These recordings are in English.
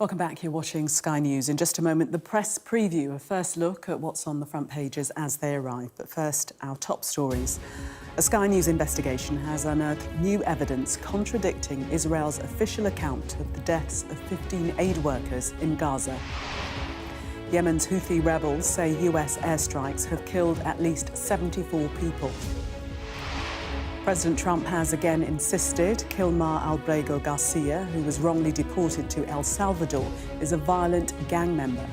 Welcome back. You're watching Sky News. In just a moment, the press preview, a first look at what's on the front pages as they arrive. But first, our top stories. A Sky News investigation has unearthed new evidence contradicting Israel's official account of the deaths of 15 aid workers in Gaza. Yemen's Houthi rebels say US airstrikes have killed at least 74 people. President Trump has again insisted Kilmar Albrego Garcia, who was wrongly deported to El Salvador, is a violent gang member.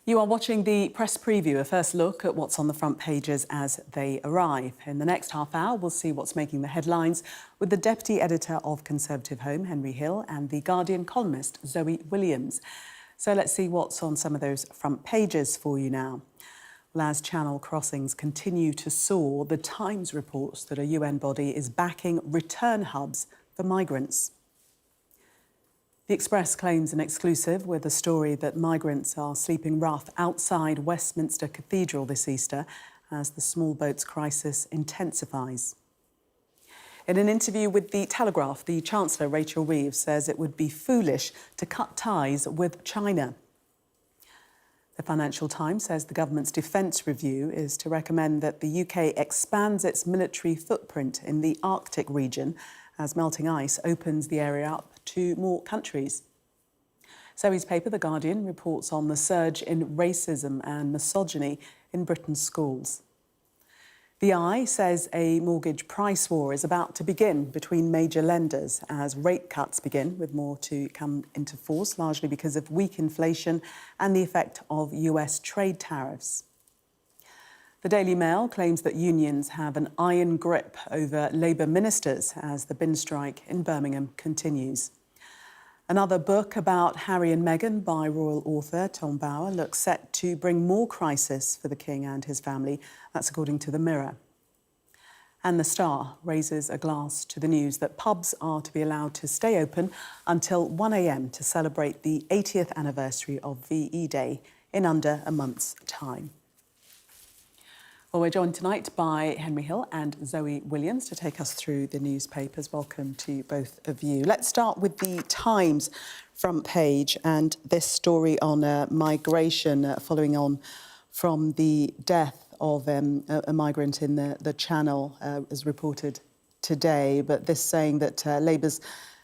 You are watching the press preview, a first look at what's on the front pages as they arrive. In the next half hour, we'll see what's making the headlines with the deputy editor of Conservative Home, Henry Hill, and the Guardian columnist, Zoe Williams. So let's see what's on some of those front pages for you now. Well, as Channel crossings continue to soar, the Times reports that a UN body is backing return hubs for migrants. The Express claims an exclusive with a story that migrants are sleeping rough outside Westminster Cathedral this Easter as the small boats crisis intensifies. In an interview with The Telegraph, the Chancellor, Rachel Reeves, says it would be foolish to cut ties with China. The Financial Times says the government's defence review is to recommend that the UK expands its military footprint in the Arctic region as melting ice opens the area up to more countries. Zoe's paper, The Guardian, reports on the surge in racism and misogyny in Britain's schools. The Eye says a mortgage price war is about to begin between major lenders as rate cuts begin, with more to come into force, largely because of weak inflation and the effect of US trade tariffs. The Daily Mail claims that unions have an iron grip over Labour ministers as the bin strike in Birmingham continues. Another book about Harry and Meghan by royal author Tom Bower looks set to bring more crisis for the King and his family. That's according to The Mirror. And The Star raises a glass to the news that pubs are to be allowed to stay open until 1 a.m. to celebrate the 80th anniversary of VE Day in under a month's time. Well, we're joined tonight by Henry Hill and Zoe Williams to take us through the newspapers. Welcome to both of you. Let's start with the Times front page and this story on migration following on from the death of a migrant in the Channel, as reported today. But this saying that Labour's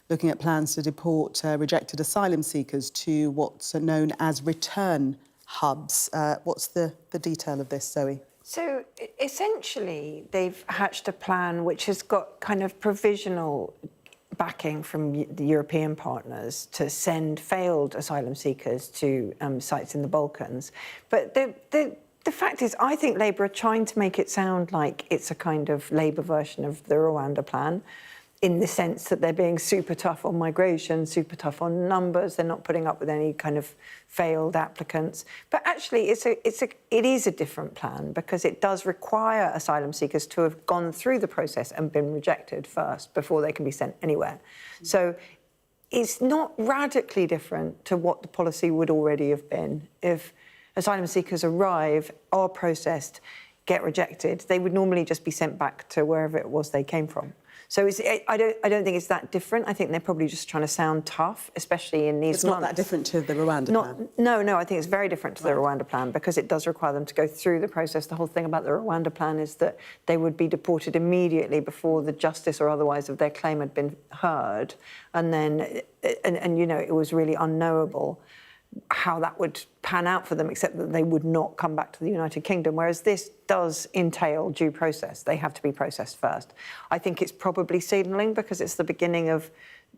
looking at plans to deport rejected asylum seekers to what's known as return hubs. What's the detail of this, Zoe? So essentially, they've hatched a plan which has got kind of provisional backing from the European partners to send failed asylum seekers to sites in the Balkans. But the fact is, I think Labour are trying to make it sound like it's a kind of Labour version of the Rwanda plan, in the sense that they're being super tough on migration, super tough on numbers. They're not putting up with any kind of failed applicants. But actually, it is a different plan because it does require asylum seekers to have gone through the process and been rejected first before they can be sent anywhere. So it's not radically different to what the policy would already have been. If asylum seekers arrive, are processed, get rejected, they would normally just be sent back to wherever it was they came from. So I don't think it's that different. I think they're probably just trying to sound tough, especially in these months. It's not that different to the Rwanda plan? No, I think it's very different to the Rwanda plan because it does require them to go through the process. The whole thing about the Rwanda plan is that they would be deported immediately before the justice or otherwise of their claim had been heard. And then, you know, it was really unknowable how that would pan out for them, except that they would not come back to the United Kingdom, whereas this does entail due process. They have to be processed first. I think it's probably signalling because it's the beginning of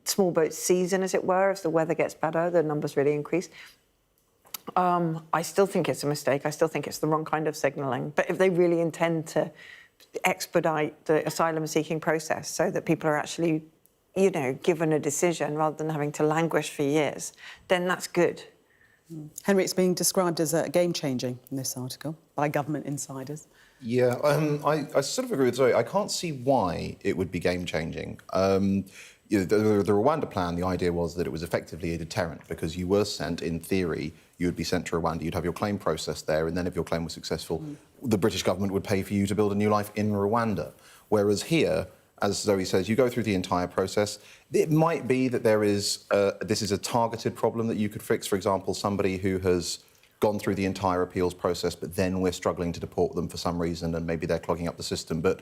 small boat season, as it were. As the weather gets better, the numbers really increase. I still think it's a mistake. I still think it's the wrong kind of signalling. But if they really intend to expedite the asylum-seeking process so that people are actually, you know, given a decision rather than having to languish for years, then that's good. Henry, it's being described as game-changing in this article by government insiders. Yeah, I sort of agree with Zoe. I can't see why it would be game-changing. You know, the Rwanda plan, the idea was that it was effectively a deterrent because you were sent, in theory, you would be sent to Rwanda, you'd have your claim processed there, and then if your claim was successful, the British government would pay for you to build a new life in Rwanda. Whereas here, as Zoe says, you go through the entire process. It might be that this is a targeted problem that you could fix. For example, somebody who has gone through the entire appeals process, but then we're struggling to deport them for some reason, and maybe they're clogging up the system. But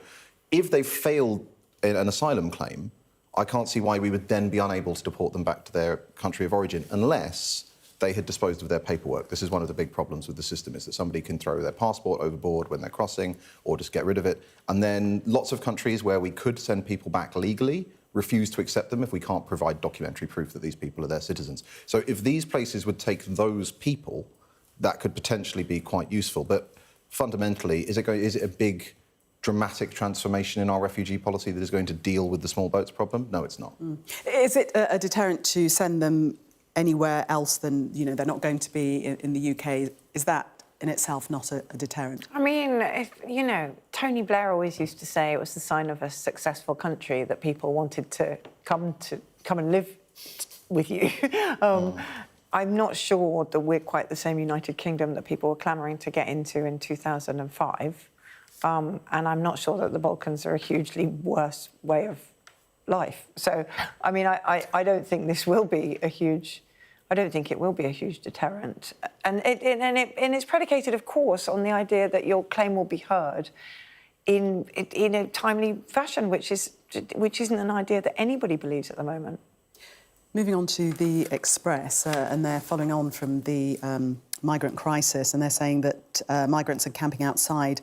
if they failed an asylum claim, I can't see why we would then be unable to deport them back to their country of origin, unless they had disposed of their paperwork. This is one of the big problems with the system, is that somebody can throw their passport overboard when they're crossing, or just get rid of it. And then lots of countries where we could send people back legally refuse to accept them if we can't provide documentary proof that these people are their citizens. So if these places would take those people, that could potentially be quite useful. But fundamentally, is it a big, dramatic transformation in our refugee policy that is going to deal with the small boats problem? No, it's not. Is it a deterrent to send them anywhere else than, they're not going to be in the UK? Is that in itself not a deterrent? I mean, Tony Blair always used to say it was the sign of a successful country that people wanted to come and live with you. I'm not sure that we're quite the same United Kingdom that people were clamouring to get into in 2005. And I'm not sure that the Balkans are a hugely worse way of life. So, I mean, I don't think this will be a huge... I don't think it will be a huge deterrent. And it's predicated, of course, on the idea that your claim will be heard in a timely fashion, which isn't an idea that anybody believes at the moment. Moving on to the Express, and they're following on from the migrant crisis, and they're saying that migrants are camping outside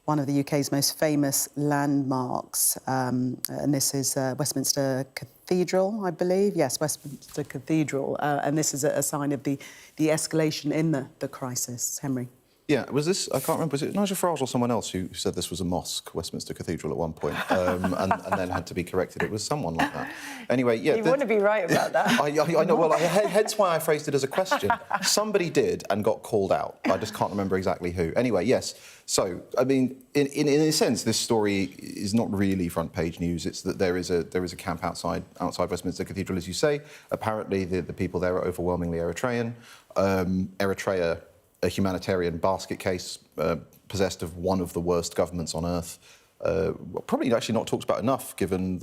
one of the UK's most famous landmarks, and this is Westminster Cathedral, I believe. Yes, Westminster Cathedral, and this is a sign of the escalation in the crisis. Henry. Yeah, was this, I can't remember, was it Nigel Farage or someone else who said this was a mosque, Westminster Cathedral, at one point, and then had to be corrected? It was someone like that. Anyway, yeah... You want to be right about that. I know, well, hence why I phrased it as a question. Somebody did and got called out. I just can't remember exactly who. Anyway, yes. So, I mean, in a sense, this story is not really front-page news. It's that there is a camp outside Westminster Cathedral, as you say. Apparently, the people there are overwhelmingly Eritrean. Eritrea, a humanitarian basket case, possessed of one of the worst governments on earth. Probably actually not talked about enough, given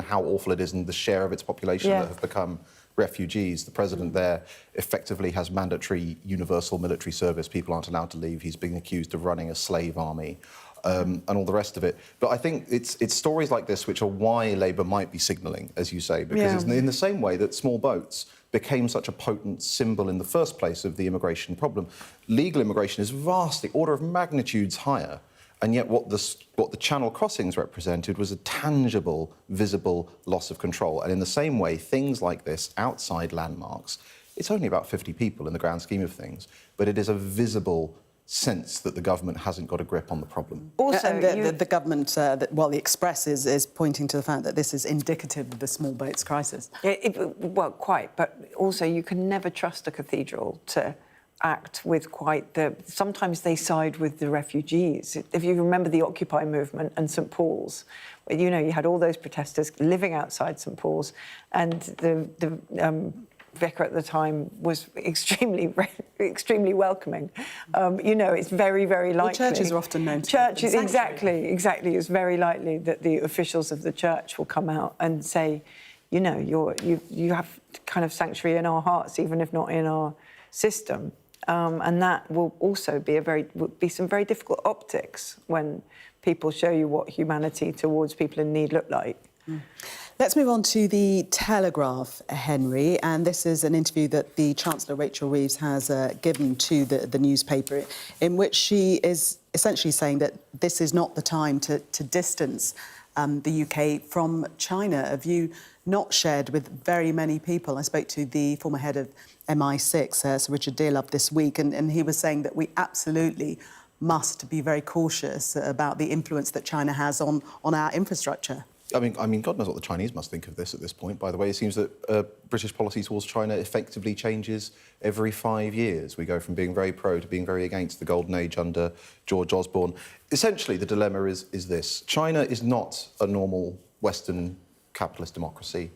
how awful it is and the share of its population that have become refugees. The president there effectively has mandatory universal military service. People aren't allowed to leave. He's being accused of running a slave army. And all the rest of it. But I think it's stories like this which are why Labour might be signalling, as you say, because it's in the same way that small boats became such a potent symbol in the first place of the immigration problem. Legal immigration is vastly, order of magnitudes higher, and yet what the Channel crossings represented was a tangible, visible loss of control. And in the same way, things like this, outside landmarks, it's only about 50 people in the grand scheme of things, but it is a visible sense that the government hasn't got a grip on the problem. Also, and the government, the Express is pointing to the fact that this is indicative of the small boats crisis. Well, quite, but also you can never trust a cathedral to act with quite the... Sometimes they side with the refugees. If you remember the Occupy movement and St Paul's, you had all those protesters living outside St Paul's, and the vicar at the time was extremely welcoming. It's very, very likely... Well, churches are often known to... Churches, exactly. It's very likely that the officials of the church will come out and say, you have kind of sanctuary in our hearts, even if not in our system. And that will also be some very difficult optics when people show you what humanity towards people in need look like. Let's move on to the Telegraph, Henry, and this is an interview that the Chancellor Rachel Reeves has given to the newspaper, in which she is essentially saying that this is not the time to distance the UK from China, a view not shared with very many people. I spoke to the former head of MI6, Sir Richard Dearlove, this week, and he was saying that we absolutely must be very cautious about the influence that China has on our infrastructure. I mean, God knows what the Chinese must think of this at this point. By the way, it seems that British policy towards China effectively changes every 5 years. We go from being very pro to being very against the golden age under George Osborne. Essentially, the dilemma is this. China is not a normal Western capitalist democracy.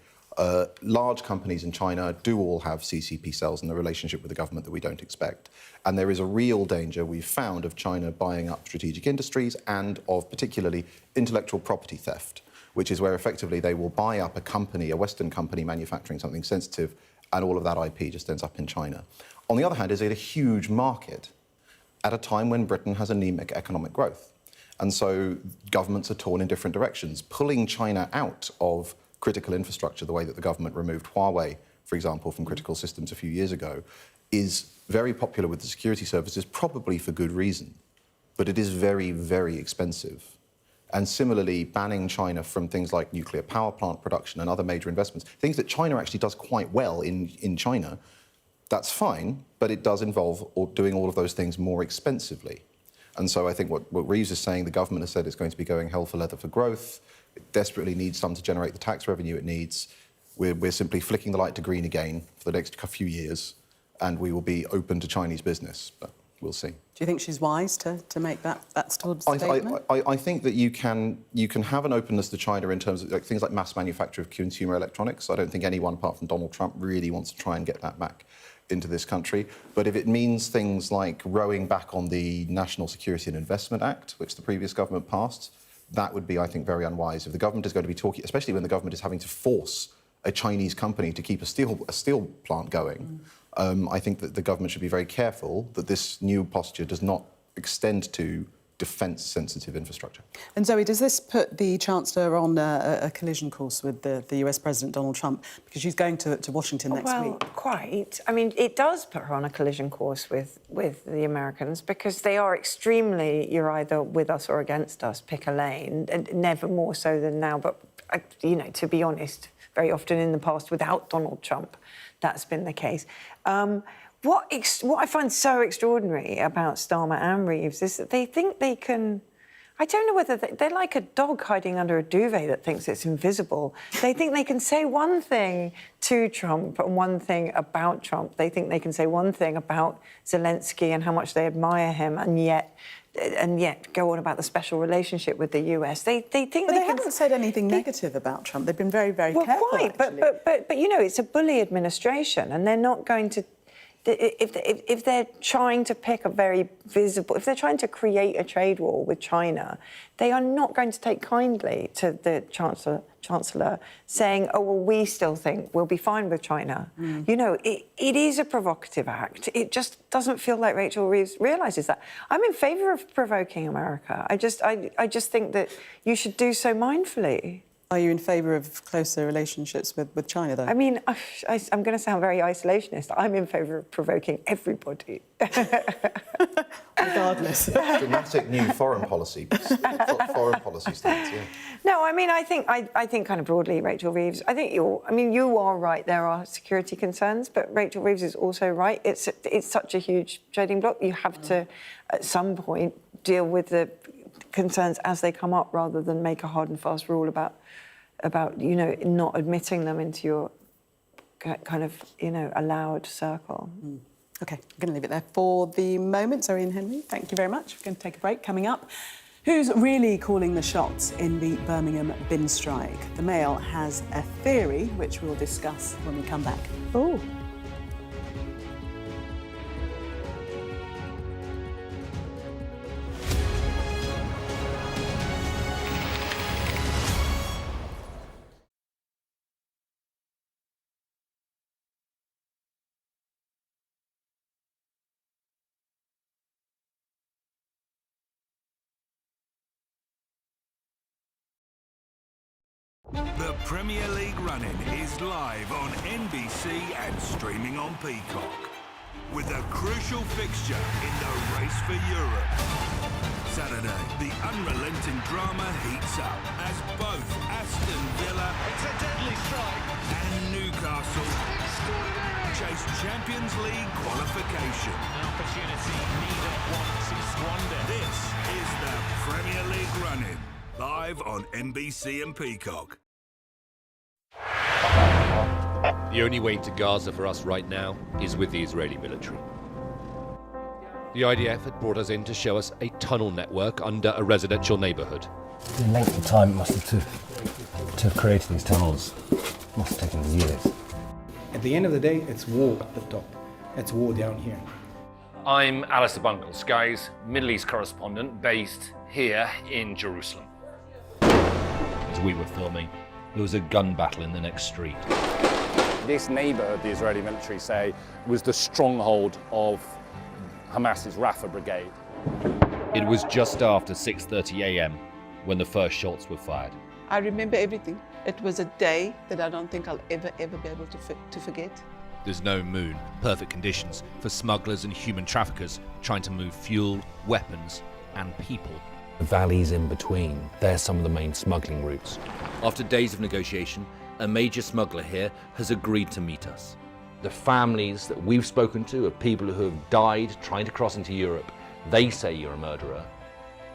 Large companies in China do all have CCP cells in the relationship with the government that we don't expect. And there is a real danger we've found of China buying up strategic industries and of particularly intellectual property theft, which is where effectively they will buy up a company, a Western company manufacturing something sensitive, and all of that IP just ends up in China. On the other hand, is it a huge market at a time when Britain has anemic economic growth? And so governments are torn in different directions. Pulling China out of critical infrastructure, the way that the government removed Huawei, for example, from critical systems a few years ago, is very popular with the security services, probably for good reason. But it is very, very expensive. And similarly, banning China from things like nuclear power plant production and other major investments, things that China actually does quite well in China, that's fine, but it does involve doing all of those things more expensively. And so I think what Reeves is saying, the government has said it's going to be going hell for leather for growth. It desperately needs some to generate the tax revenue it needs. We're simply flicking the light to green again for the next few years, and we will be open to Chinese business. But we'll see. Do you think she's wise to make that sort of statement? I think that you can have an openness to China in terms of things like mass manufacture of consumer electronics. I don't think anyone apart from Donald Trump really wants to try and get that back into this country. But if it means things like rowing back on the National Security and Investment Act, which the previous government passed, that would be, I think, very unwise. If the government is going to be talking, especially when the government is having to force a Chinese company to keep a steel plant going, I think that the government should be very careful that this new posture does not extend to defence-sensitive infrastructure. And Zoe, does this put the Chancellor on a collision course with the US President Donald Trump? Because she's going to Washington next week. Well, quite. I mean, it does put her on a collision course with the Americans because they are extremely, you're either with us or against us, pick a lane, and never more so than now. But, you know, to be honest, very often in the past without Donald Trump, that's been the case. What I find so extraordinary about Starmer and Reeves is that they think they can... I don't know whether they're like a dog hiding under a duvet that thinks it's invisible. They think they can say one thing to Trump and one thing about Trump. They think they can say one thing about Zelensky and how much they admire him, and yet go on about the special relationship with the US. They think but they haven't said anything negative about Trump. They've been very, very careful. Quite, but you know, it's a bully administration, and they're not going to. If they're trying to pick a very visible, if they're trying to create a trade war with China, they are not going to take kindly to the Chancellor saying, oh, well, we still think we'll be fine with China. You know, it is a provocative act. It just doesn't feel like Rachel Reeves realises that. I'm in favour of provoking America. I just think that you should do so mindfully. Are you in favour of closer relationships with China, though? I mean, I'm going to sound very isolationist. I'm in favour of provoking everybody. Regardless. Dramatic new foreign policy stance, yeah. No, I mean, I think kind of broadly, Rachel Reeves, you are right, there are security concerns, but Rachel Reeves is also right. It's such a huge trading bloc. You have to, at some point, deal with the concerns as they come up rather than make a hard and fast rule about you know, not admitting them into your kind of, you know, allowed circle. OK, I'm going to leave it there for the moment. Zoe and Henry, thank you very much. We're going to take a break. Coming up, who's really calling the shots in the Birmingham bin strike? The Mail has a theory, which we'll discuss when we come back. Oh. The Premier League Run-In is live on NBC and streaming on Peacock, with a crucial fixture in the race for Europe. Saturday, the unrelenting drama heats up as both Aston Villa and Newcastle chase Champions League qualification. An opportunity neither want to squander. This is the Premier League Run-In, live on NBC and Peacock. The only way to Gaza for us right now is with the Israeli military. The IDF had brought us in to show us a tunnel network under a residential neighbourhood. The length of time it must have To have created these tunnels must have taken years. At the end of the day, it's war at the top. It's war down here. I'm Alistair Bunkle, Sky's Middle East correspondent based here in Jerusalem. As we were filming, there was a gun battle in the next street. This neighbourhood, the Israeli military say, was the stronghold of Hamas's Rafah brigade. It was just after 6:30 a.m. when the first shots were fired. I remember everything. It was a day that I don't think I'll ever be able to forget. There's no moon, perfect conditions for smugglers and human traffickers trying to move fuel, weapons and people. The valleys in between, they're some of the main smuggling routes. After days of negotiation, a major smuggler here has agreed to meet us. The families that we've spoken to are people who have died trying to cross into Europe. They say you're a murderer.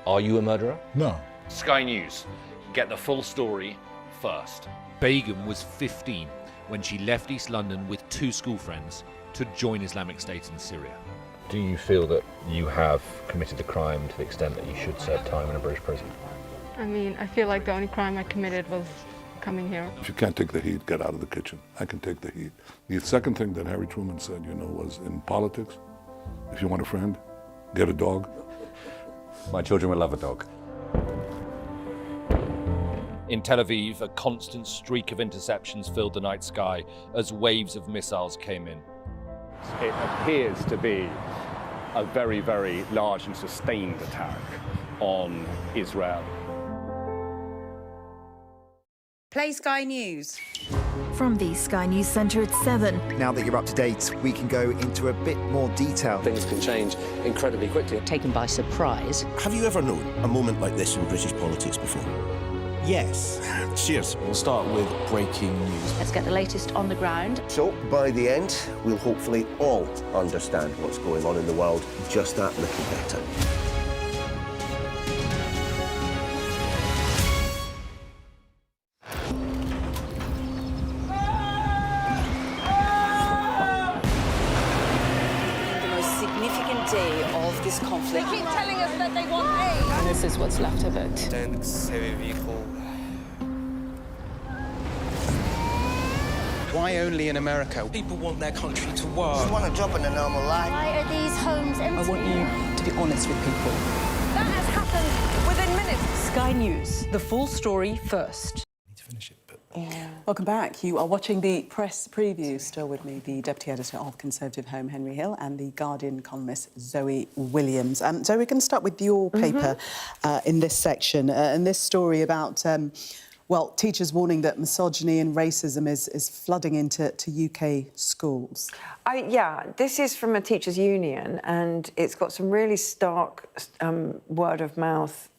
Are you a murderer? No. Sky News, get the full story first. Begum was 15 when she left East London with 2 school friends to join Islamic State in Syria. Do you feel that you have committed the crime to the extent that you should serve time in a British prison? I mean, I feel like the only crime I committed was coming here. If you can't take the heat, get out of the kitchen. I can take the heat. The second thing that Harry Truman said, was in politics, if you want a friend, get a dog. My children will love a dog. In Tel Aviv, a constant streak of interceptions filled the night sky as waves of missiles came in. It appears to be a very, very large and sustained attack on Israel. Play Sky News. From the Sky News Centre at 7. Now that you're up to date, we can go into a bit more detail. Things can change incredibly quickly. Taken by surprise. Have you ever known a moment like this in British politics before? Yes. Cheers. We'll start with breaking news. Let's get the latest on the ground. So, by the end, we'll hopefully all understand what's going on in the world just that little better. The most significant day of this conflict. They keep telling us that they want aid. And this is what's left of it. Why only in America? People want their country to work. You want a job in a normal life? Why are these homes empty? I want you to be honest with people. That has happened within minutes. Sky News, the full story first. Need to finish it, but... Yeah. Welcome back. You are watching the press preview. Still with me, the Deputy Editor of Conservative Home, Henry Hill, and the Guardian columnist, Zoe Williams. Zoe, we're going to start with your paper in this section, and this story about... well, teachers warning that misogyny and racism is flooding into UK schools. Yeah, this is from a teachers' union, and it's got some really stark word-of-mouth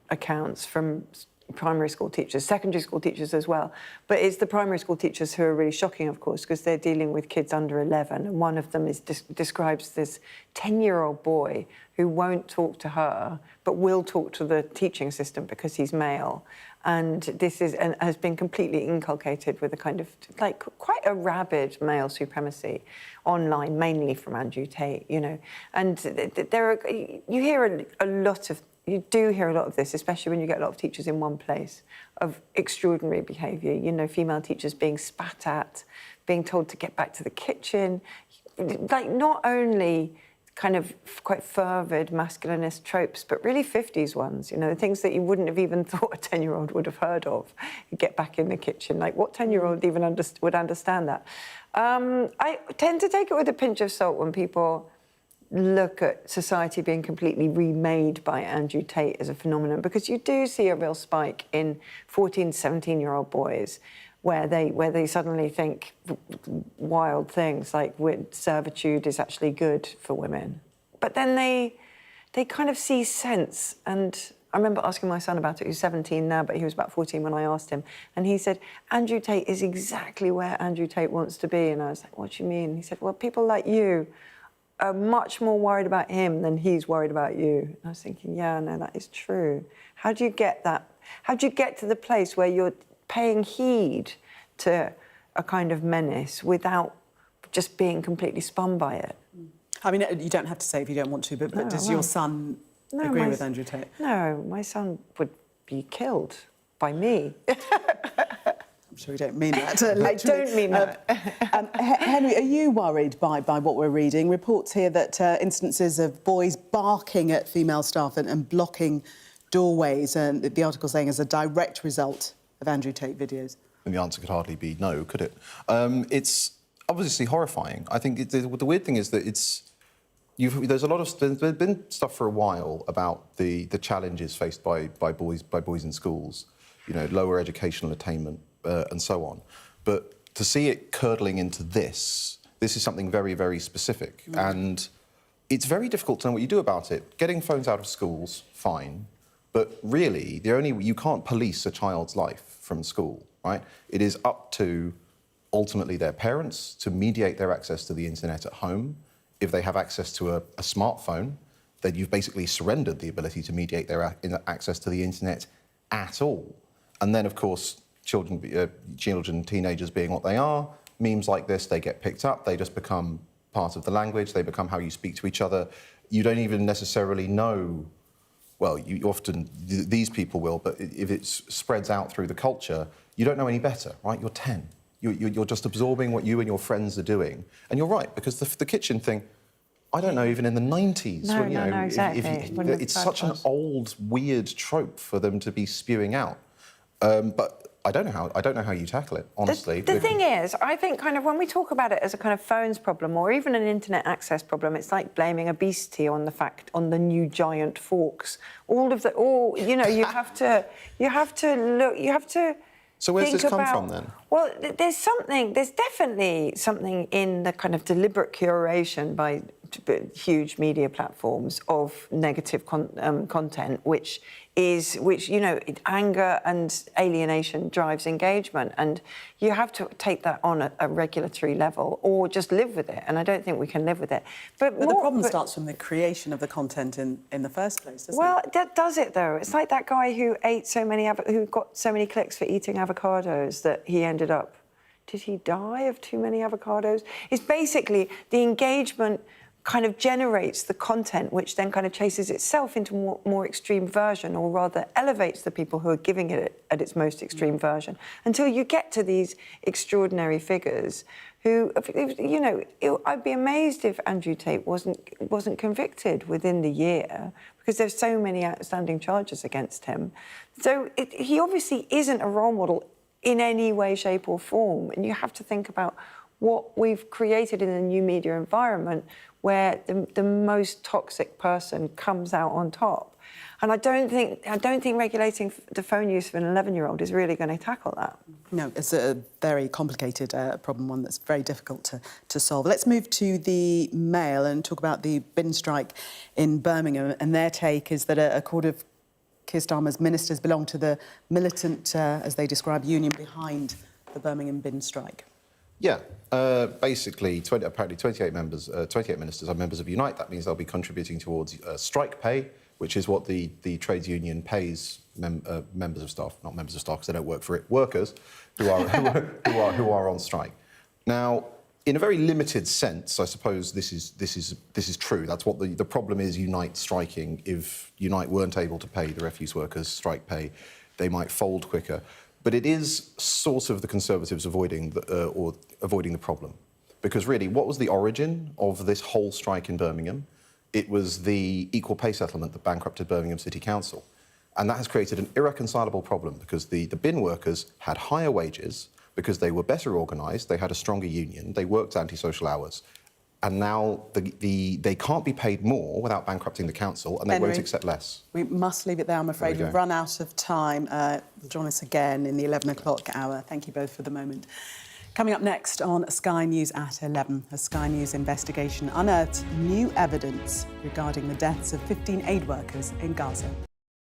accounts from primary school teachers, secondary school teachers as well. But it's the primary school teachers who are really shocking, of course, because they're dealing with kids under 11, and one of them is describes this 10-year-old boy who won't talk to her, but will talk to the teaching assistant because he's male. And this is and has been completely inculcated with a kind of quite a rabid male supremacy online, mainly from Andrew Tate, And there are you do hear a lot of this, especially when you get a lot of teachers in one place, of extraordinary behaviour. Female teachers being spat at, being told to get back to the kitchen, not only kind of quite fervid masculinist tropes, but really 50s ones, the things that you wouldn't have even thought a 10-year-old would have heard of. You get back in the kitchen, what 10-year-old even would understand that? I tend to take it with a pinch of salt when people look at society being completely remade by Andrew Tate as a phenomenon, because you do see a real spike in 14, 17-year-old boys where they suddenly think wild things like servitude is actually good for women. But then they kind of see sense. And I remember asking my son about it, who's 17 now, but he was about 14 when I asked him. And he said, Andrew Tate is exactly where Andrew Tate wants to be. And I was like, what do you mean? He said, well, people like you are much more worried about him than he's worried about you. And I was thinking, yeah, no, that is true. How do you get that? How do you get to the place where you're paying heed to a kind of menace without just being completely spun by it? I mean, you don't have to say if you don't want to, but does your son agree with Andrew Tate? No, my son would be killed by me. I'm sure you don't mean that. I don't mean that. Henry, are you worried by what we're reading? Reports here that instances of boys barking at female staff and blocking doorways, and the article saying as a direct result of Andrew Tate videos. And the answer could hardly be no, could it? It's obviously horrifying. I think the weird thing is that there's been stuff for a while about the challenges faced by boys in schools, you know, lower educational attainment and so on. But to see it curdling into this is something very, very specific, and it's very difficult to know what you do about it. Getting phones out of schools, fine, but really, you can't police a child's life from school, right? It is up to ultimately their parents to mediate their access to the internet at home. If they have access to a smartphone, then you've basically surrendered the ability to mediate their access to the internet at all. And then, of course, children, teenagers being what they are, memes like this, they get picked up, they just become part of the language, they become how you speak to each other. You don't even necessarily know, well, you often, these people will, but if it spreads out through the culture, you don't know any better, right? You're 10. You're just absorbing what you and your friends are doing. And you're right, because the kitchen thing, I don't know, even in the 90s. No, exactly. It's such an old, weird trope for them to be spewing out. But I don't know how you tackle it, honestly. The thing is, I think kind of when we talk about it as a kind of phones problem or even an internet access problem, it's like blaming obesity on the new giant forks. You know, you have to look. So where's this come from then? Well, there's definitely something in the kind of deliberate curation by huge media platforms of negative content, which you know, anger and alienation drives engagement, and you have to take that on a regulatory level or just live with it, and I don't think we can live with it. But the problem starts from the creation of the content in the first place, doesn't it? Well, that does it though. It's like that guy who who got so many clicks for eating avocados that he ended up. Did he die of too many avocados? It's basically the engagement kind of generates the content, which then kind of chases itself into more extreme version, or rather elevates the people who are giving it at its most extreme version, until you get to these extraordinary figures who, you know, I'd be amazed if Andrew Tate wasn't convicted within the year, because there's so many outstanding charges against him. So he obviously isn't a role model in any way, shape or form, and you have to think about what we've created in a new media environment where the most toxic person comes out on top. And I don't think regulating the phone use of an 11-year-old is really going to tackle that. No, it's a very complicated problem, one that's very difficult to solve. Let's move to the Mail and talk about the bin strike in Birmingham. And their take is that a quarter of Keir Starmer's ministers belong to the militant, as they describe, union behind the Birmingham bin strike. Yeah, basically, apparently 28 ministers are members of Unite. That means they'll be contributing towards strike pay, which is what the trades union pays members of staff, not members of staff because they don't work for it, workers who are on strike. Now, in a very limited sense, I suppose this is true. That's what the problem is. Unite striking. If Unite weren't able to pay the refuse workers strike pay, they might fold quicker. But it is sort of the Conservatives avoiding the problem. Because really, what was the origin of this whole strike in Birmingham? It was the equal pay settlement that bankrupted Birmingham City Council. And that has created an irreconcilable problem because the bin workers had higher wages because they were better organised, they had a stronger union, they worked antisocial hours. And now they can't be paid more without bankrupting the council, and they won't accept less. We must leave it there, I'm afraid. We've run out of time. Join us again in the 11 o'clock hour. Thank you both for the moment. Coming up next on Sky News at 11, a Sky News investigation unearthed new evidence regarding the deaths of 15 aid workers in Gaza.